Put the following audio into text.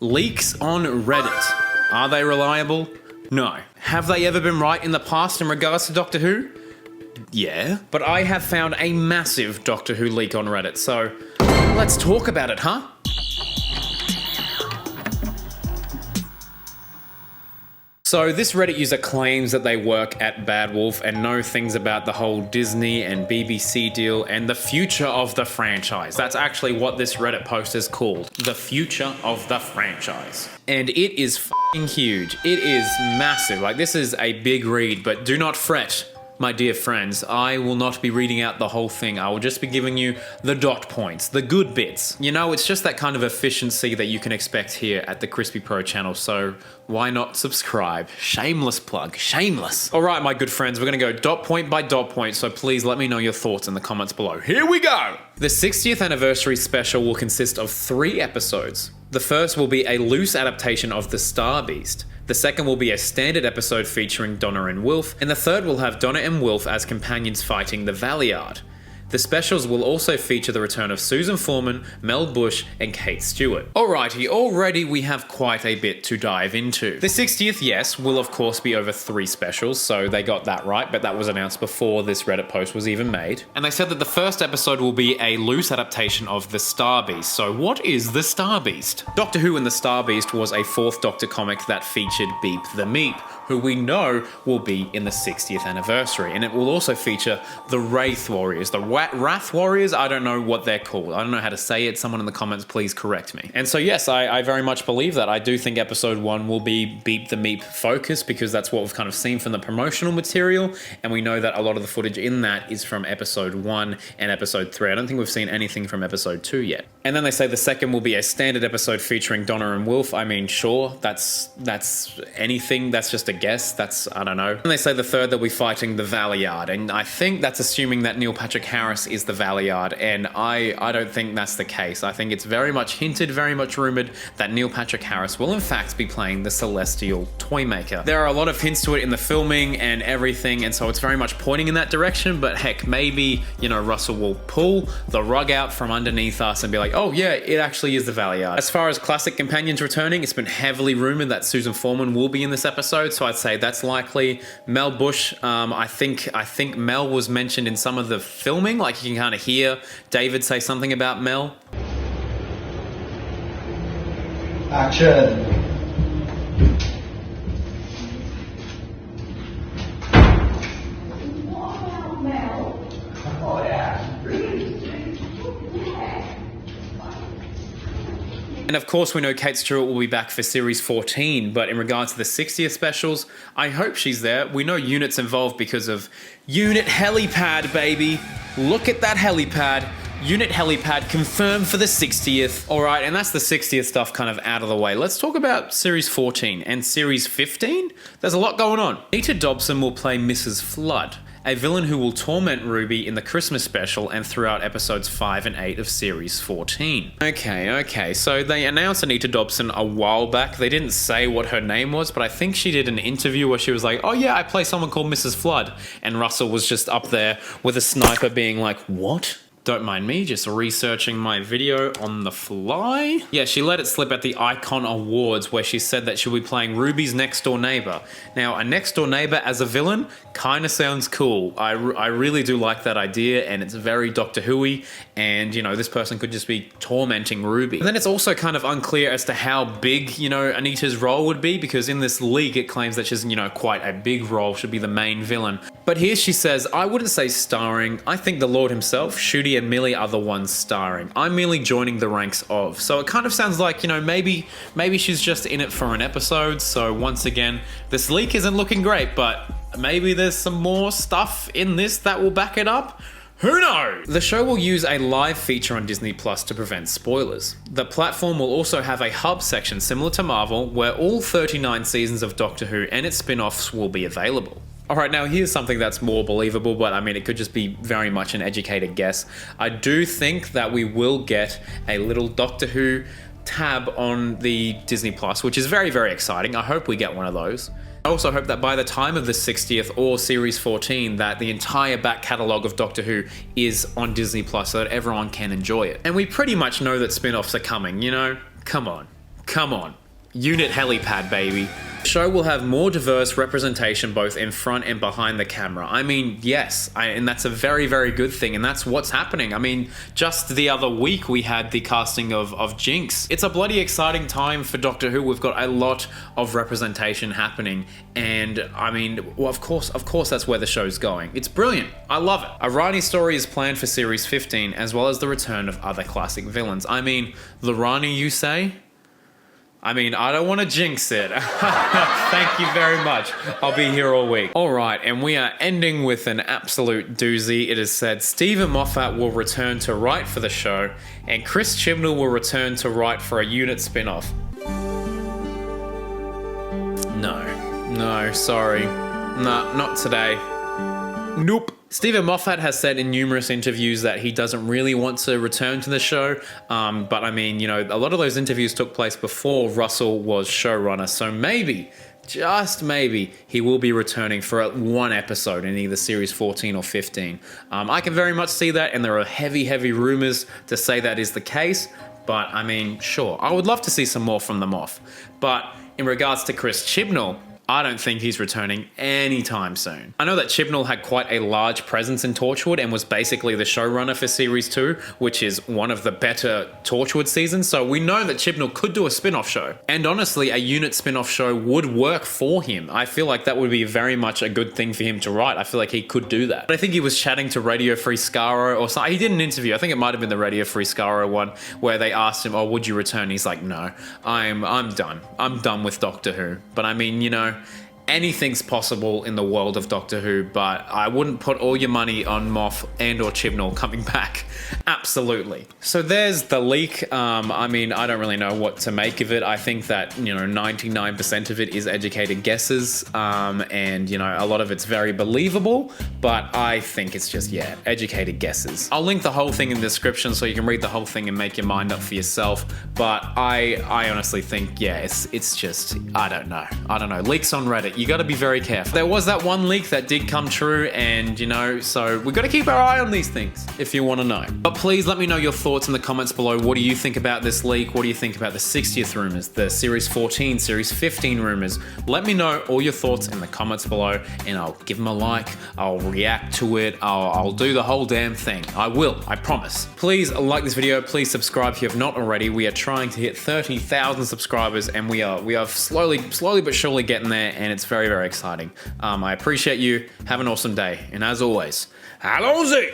Leaks on Reddit. Are they reliable? No. Have they ever been right in the past in regards to Doctor Who? Yeah. But I have found a massive Doctor Who leak on Reddit, so let's talk about it, huh? So this Reddit user claims that they work at Bad Wolf and know things about the whole Disney and BBC deal and the future of the franchise. That's actually what this Reddit post is called. The future of the franchise. And it is f***ing huge. It is massive. Like, this is a big read, but do not fret, my dear friends. I will not be reading out the whole thing. I will just be giving you the dot points, the good bits. You know, it's just that kind of efficiency that you can expect here at the Crispy Pro channel, so why not subscribe? Shameless plug, shameless. All right, my good friends, we're gonna go dot point by dot point, so please let me know your thoughts in the comments below. Here we go! The 60th anniversary special will consist of 3 episodes. The first will be a loose adaptation of The Star Beast. The second will be a standard episode featuring Donna and Wolf, and the third will have Donna and Wolf as companions fighting the Valeyard. The specials will also feature the return of Susan Foreman, Mel Bush, and Kate Stewart. Alrighty, already we have quite a bit to dive into. The 60th, yes, will of course be over 3 specials, so they got that right, but that was announced before this Reddit post was even made. And they said that the first episode will be a loose adaptation of The Star Beast. So what is The Star Beast? Doctor Who and The Star Beast was a 4th Doctor comic that featured Beep the Meep, who we know will be in the 60th anniversary. And it will also feature the Wraith Warriors, the Wrath Warriors, I don't know what they're called. I don't know how to say it. Someone in the comments, please correct me. And so yes, I very much believe that. I do think episode 1 will be Beep the Meep focused because that's what we've kind of seen from the promotional material. And we know that a lot of the footage in that is from episode 1 and episode 3. I don't think we've seen anything from episode 2 yet. And then they say the second will be a standard episode featuring Donna and Wolf. I mean, sure, that's anything. That's just a guess. That's, I don't know. And they say the third they'll be fighting the Valeyard. And I think that's assuming that Neil Patrick Harris is the Valeyard, and I don't think that's the case. I think it's very much hinted, very much rumored that Neil Patrick Harris will in fact be playing the Celestial Toymaker. There are a lot of hints to it in the filming and everything, and so it's very much pointing in that direction, but heck, maybe, you know, Russell will pull the rug out from underneath us and be like, oh yeah, it actually is the Valeyard. As far as classic companions returning, it's been heavily rumored that Susan Foreman will be in this episode, so I'd say that's likely. Mel Bush, I think Mel was mentioned in some of the filming, like you can kind of hear David say something about Mel. Action. Oh yeah. And of course we know Kate Stewart will be back for series 14, but in regards to the 60th specials, I hope she's there. We know Unit's involved because of Unit Helipad, baby. Look at that helipad. Unit Helipad confirmed for the 60th. All right, and that's the 60th stuff kind of out of the way. Let's talk about series 14 and series 15. There's a lot going on. Anita Dobson will play Mrs. Flood, a villain who will torment Ruby in the Christmas special and throughout episodes 5 and 8 of series 14. Okay, so they announced Anita Dobson a while back. They didn't say what her name was, but I think she did an interview where she was like, oh yeah, I play someone called Mrs. Flood. And Russell was just up there with a sniper being like, what? Don't mind me, just researching my video on the fly. Yeah, she let it slip at the Icon Awards where she said that she'll be playing Ruby's next door neighbor. Now, a next door neighbor as a villain kind of sounds cool. I really do like that idea, and it's very Doctor Who-y, and you know, this person could just be tormenting Ruby. And then it's also kind of unclear as to how big, you know, Anita's role would be, because in this leak it claims that she's, you know, quite a big role, should be the main villain. But here she says, I wouldn't say starring. I think the Lord himself, Shooty and Millie are the ones starring. I'm merely joining the ranks of. So it kind of sounds like, you know, maybe she's just in it for an episode. So once again, this leak isn't looking great, but maybe there's some more stuff in this that will back it up. Who knows? The show will use a live feature on Disney Plus to prevent spoilers. The platform will also have a hub section similar to Marvel, where all 39 seasons of Doctor Who and its spin-offs will be available. Alright, now here's something that's more believable, but I mean, it could just be very much an educated guess. I do think that we will get a little Doctor Who tab on the Disney Plus, which is very, very exciting. I hope we get one of those. I also hope that by the time of the 60th or Series 14 that the entire back catalogue of Doctor Who is on Disney Plus so that everyone can enjoy it. And we pretty much know that spin-offs are coming, you know? Come on. Come on. Unit helipad, baby. The show will have more diverse representation both in front and behind the camera. I mean, yes, and that's a very, very good thing, and that's what's happening. I mean, just the other week we had the casting of Jinx. It's a bloody exciting time for Doctor Who. We've got a lot of representation happening, and I mean, well, of course that's where the show's going. It's brilliant. I love it. A Rani story is planned for Series 15, as well as the return of other classic villains. I mean, the Rani, you say? I mean, I don't want to jinx it. Thank you very much. I'll be here all week. All right, and we are ending with an absolute doozy. It is said Stephen Moffat will return to write for the show, and Chris Chibnall will return to write for a unit spin-off. No, sorry. Nah, not today. Nope. Stephen Moffat has said in numerous interviews that he doesn't really want to return to the show, but I mean, you know, a lot of those interviews took place before Russell was showrunner, so maybe, just maybe, he will be returning for one episode in either Series 14 or 15. I can very much see that, and there are heavy rumors to say that is the case, but I mean, sure, I would love to see some more from the Moff. But in regards to Chris Chibnall, I don't think he's returning anytime soon. I know that Chibnall had quite a large presence in Torchwood and was basically the showrunner for Series 2, which is one of the better Torchwood seasons, so we know that Chibnall could do a spin-off show. And honestly, a unit spin-off show would work for him. I feel like that would be very much a good thing for him to write. I feel like he could do that. But I think he was chatting to Radio Free Skaro or something. He did an interview, I think it might have been the Radio Free Skaro one, where they asked him, oh, would you return? He's like, no, I'm done. I'm done with Doctor Who. But I mean, you know, anything's possible in the world of Doctor Who, but I wouldn't put all your money on Moff and or Chibnall coming back. Absolutely. So there's the leak. I mean, I don't really know what to make of it. I think that, you know, 99% of it is educated guesses, and, you know, a lot of it's very believable, but I think it's just, yeah, educated guesses. I'll link the whole thing in the description so you can read the whole thing and make your mind up for yourself, but I honestly think, yeah, it's just, I don't know. Leaks on Reddit. You got to be very careful. There was that one leak that did come true, and, you know, so we got to keep our eye on these things if you want to know. But please let me know your thoughts in the comments below. What do you think about this leak? What do you think about the 60th rumors, the Series 14, Series 15 rumors? Let me know all your thoughts in the comments below, and I'll give them a like, I'll react to it, I'll do the whole damn thing. I will, I promise. Please like this video, please subscribe if you have not already. We are trying to hit 30,000 subscribers, and we are slowly but surely getting there, and it's very exciting. I appreciate you. Have an awesome day, and as always, allons-y!